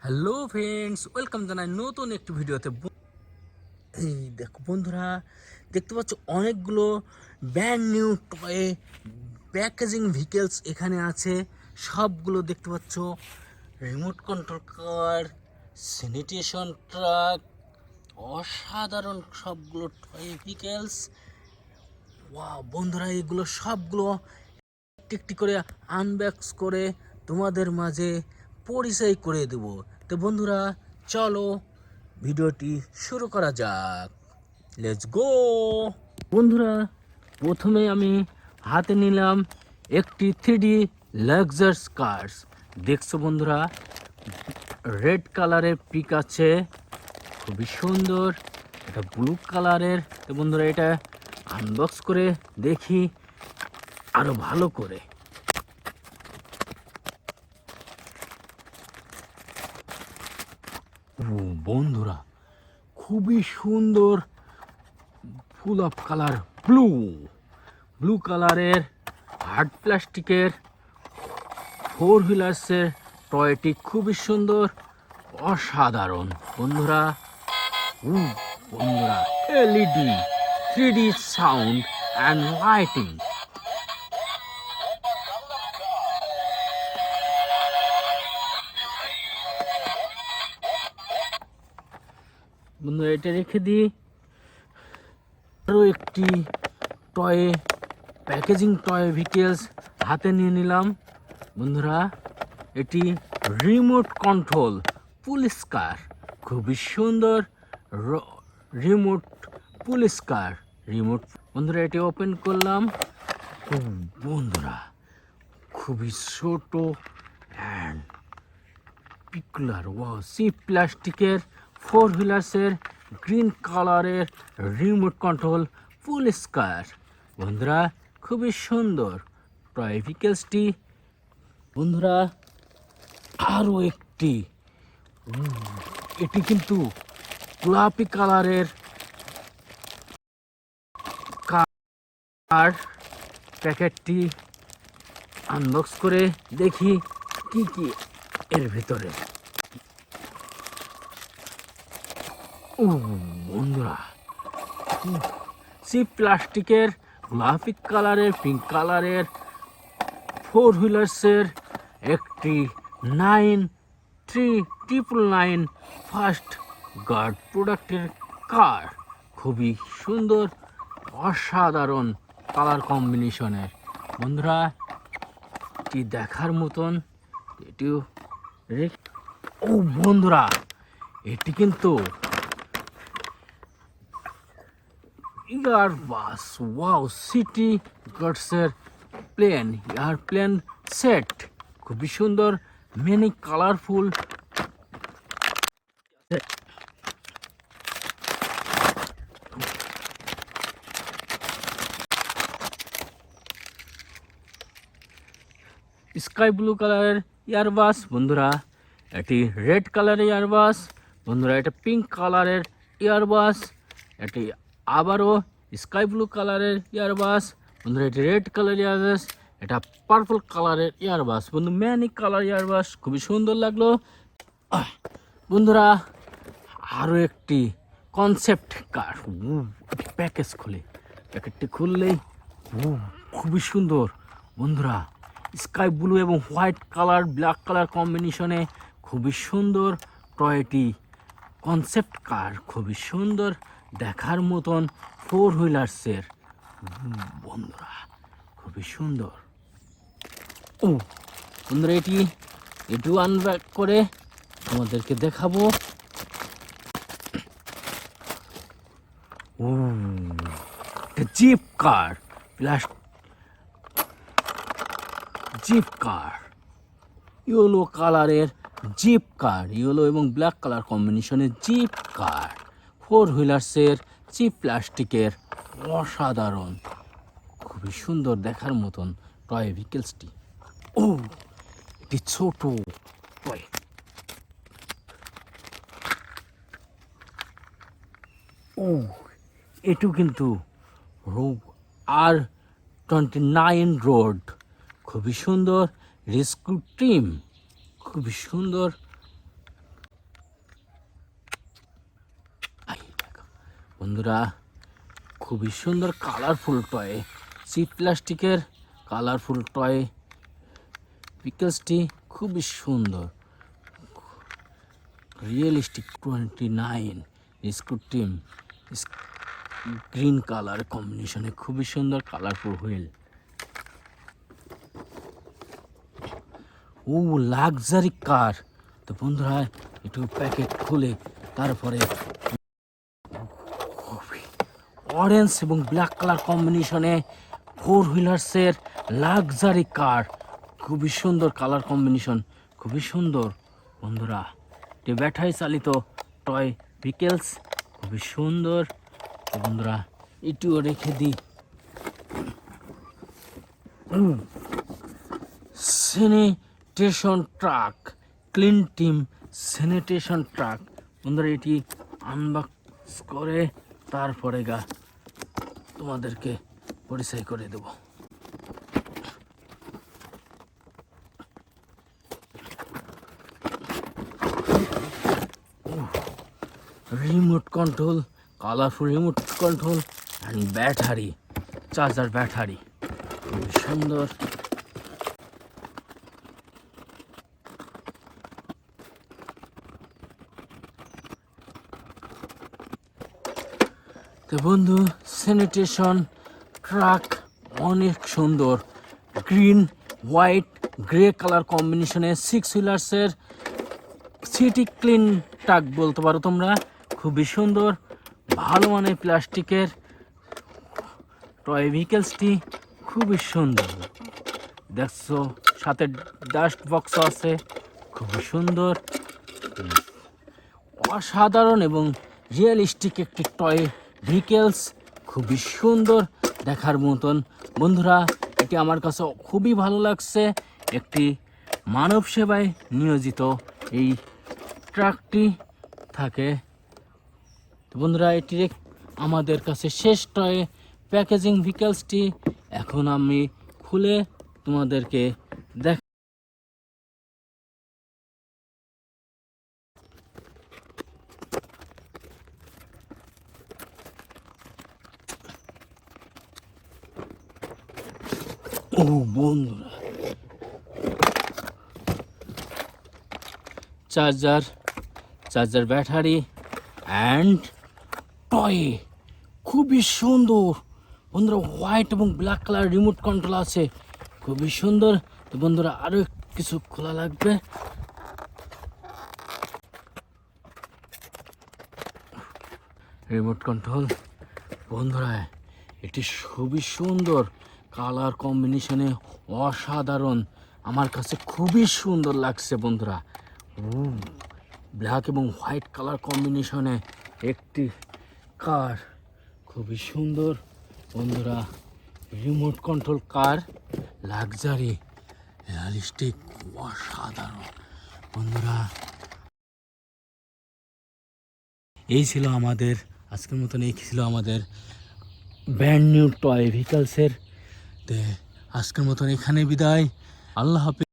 Hello friends, welcome জানাই নতুন একটি ভিডিওতে। এই দেখো বন্ধুরা, দেখতে পাচ্ছ অনেকগুলো brand new toy packaging vehicles এখানে আছে। সবগুলো দেখতে পাচ্ছ remote control car, sanitation truck, অসাধারণ সবগুলো টয় ভেহিকেলস। ওয়াও বন্ধুরা, এগুলো সবগুলো একটি একটি করে আনবক্স করে তোমাদের মাঝে পরিচয় করে দেব। তো বন্ধুরা, চলো ভিডিওটি শুরু করা যাক। Let's go. বন্ধুরা, প্রথমে আমি হাতে নিলাম একটি 3D লাক্সারিয়াস কার্স। দেখছো বন্ধুরা, রেড কালারের পিক আছে, খুবই সুন্দর। এটা ব্লু কালারের। তো বন্ধুরা, এটা আনবক্স করে দেখি আরো ভালো করে। ও বন্ধুরা, খুবই সুন্দর ফুল অফ কালার ব্লু কালারের হার্ড প্লাস্টিকের 4 হুইলার্সের টয়টি খুবই সুন্দর, অসাধারণ বন্ধুরা। বন্ধুরা, LED 3D sound and lighting. বন্ধুরা, এটা রেখে দিই। আরও একটি টয় প্যাকেজিং টয় ভেহিকেলস হাতে নিয়ে নিলাম। বন্ধুরা, এটি রিমোট কন্ট্রোল পুলিশ কার, খুবই সুন্দর রিমোট পুলিশ কার। বন্ধুরা, এটি ওপেন করলাম। বন্ধুরা, খুবই ছোট অ্যান্ড পিকুলার। সি প্লাস্টিকের 4 হুইলার্সের গ্রিন কালারের রিমোট কন্ট্রোল পুলিশ কার। বন্ধুরা, খুবই সুন্দর টয় ভেহিকেলসটি। বন্ধুরা, আরও একটি, এটি কিন্তু গোলাপি কালারের কার। প্যাকেটটি আনবক্স করে দেখি কি কি এর ভিতরে। বন্ধুরা, সি প্লাস্টিকের গোলাপি কালারের পিঙ্ক কালারের 4 হুইলার্সের একটি 93999 ফার্স্ট গার্ড প্রোডাক্টের কার। খুবই সুন্দর, অসাধারণ কালার কম্বিনেশনের। বন্ধুরা, এটি দেখার মতন। এটিও বন্ধুরা, এটি কিন্তু এয়ারবাস সিটি গার্ডসের এয়ারপ্লেন সেট, খুবই সুন্দর, মেনি কালারফুল। স্কাই ব্লু কালারের এয়ারবাস। বন্ধুরা, এটি রেড কালারের এয়ারবাস। বন্ধুরা, এটা পিঙ্ক কালারের এয়ারবাস। এটি আবারও স্কাই ব্লু কালারের এয়ারবাস। বন্ধুরা, এটি রেড কালার এয়ারবাস। এটা পার্পল কালারের এয়ারবাস। বন্ধু, ম্যানি কালার এয়ারবাস, খুবই সুন্দর লাগলো। বন্ধুরা, আরও একটি কনসেপ্ট কার। প্যাকেজ খুলে, প্যাকেটটি খুললেই খুবই সুন্দর। বন্ধুরা, স্কাই ব্লু এবং হোয়াইট কালার, ব্ল্যাক কালার কম্বিনেশনে খুবই সুন্দর টয়টি কনসেপ্ট কার, খুবই সুন্দর দেখার মতন 4 হুইলার্সের। বন্ধুরা, খুবই সুন্দর। বন্ধুরা, এটিও আনব্যাক করে তোমাদেরকে দেখাবো। জিপ কার, জিপ কার, ইয়েলো কালারের জিপ কার, ইয়েলো এবং ব্ল্যাক কালার কম্বিনেশনের জিপ কার, 4 হুইলার্সের চিপ প্লাস্টিকের, অসাধারণ, খুবই সুন্দর দেখার মতন টয় ভেহিকেলসটি। এটি ছোট টয়। এটু কিন্তু R29 রোড, খুবই সুন্দর রেস্কিউ টিম, খুবই সুন্দর বন্ধুরা খুবই সুন্দর কালারফুল টয়, সি প্লাস্টিকের কালারফুল টয় ভিকেলসটি খুবই সুন্দর। Realistic 29 scoot team green colour কম্বিনেশনে খুবই সুন্দর কালারফুল হুইল। ও লাক্সারি কার। তো বন্ধুরা একটু প্যাকেট খুলে তারপরে অরেঞ্জ এবং ব্ল্যাক কালার কম্বিনেশনে 4 হুইলার্সের লাক্সারি কার, খুবই সুন্দর কালার কম্বিনেশন, খুবই সুন্দর বন্ধুরা। এটি ব্যাটারি চালিত টয় ভিকেলস, খুবই সুন্দর। তো বন্ধুরা এটিও রেখে দিই। Sanitation truck, clean team sanitation truck. বন্ধুরা এটি আনবক্স করে তারপরে তোমাদেরকে পরিচয় করে দেব। Remote control, colourful remote control and battery, charger battery, খুবই সুন্দর। তো বন্ধু স্যানিটেশন ট্রাক অনেক সুন্দর, গ্রিন হোয়াইট গ্রে কালার কম্বিনেশনে 6 হুইলার্সের সিটি ক্লিন ট্রাক বলতে পারো তোমরা, খুবই সুন্দর ভালো মানের প্লাস্টিকের টয় ভিকেলসটি, খুবই সুন্দর। দেখছো সাথে ডাস্ট বক্স আছে, খুবই সুন্দর, অসাধারণ এবং রিয়েলিস্টিক একটি টয় ভিকেলস, খুবই সুন্দর দেখার মতন। বন্ধুরা এটি আমার কাছে খুবই ভালো লাগছে, একটি মানব সেবায় নিয়োজিত এই ট্রাকটি থাকে। তো বন্ধুরা এটি আমাদের কাছে শেষ টয় প্যাকেজিং ভিকেলসটি। এখন আমি খুলে তোমাদেরকে দেখ। ও বন্ধুরা চার্জার ব্যাটারি অ্যান্ড টয়, খুবই সুন্দর বন্ধুরা। হোয়াইট এবং ব্ল্যাক কালার রিমোট কন্ট্রোল আছে, খুবই সুন্দর। তো বন্ধুরা আরও কিছু খোলা লাগবে। রিমোট কন্ট্রোল বন্ধুরা এটি খুবই সুন্দর কালার কম্বিনেশনে, অসাধারণ, আমার কাছে খুবই সুন্দর লাগছে বন্ধুরা। ব্ল্যাক এবং হোয়াইট কালার কম্বিনেশনে একটি কার, খুবই সুন্দর বন্ধুরা। Remote control car, luxury, realistic, অসাধারণ বন্ধুরা। এই ছিল আমাদের আজকের মতন, এই ছিল আমাদের ব্র্যান্ড নিউ টয় ভিকেলসের। আজকের মতন এখানে বিদায়, আল্লাহ হাফেজ।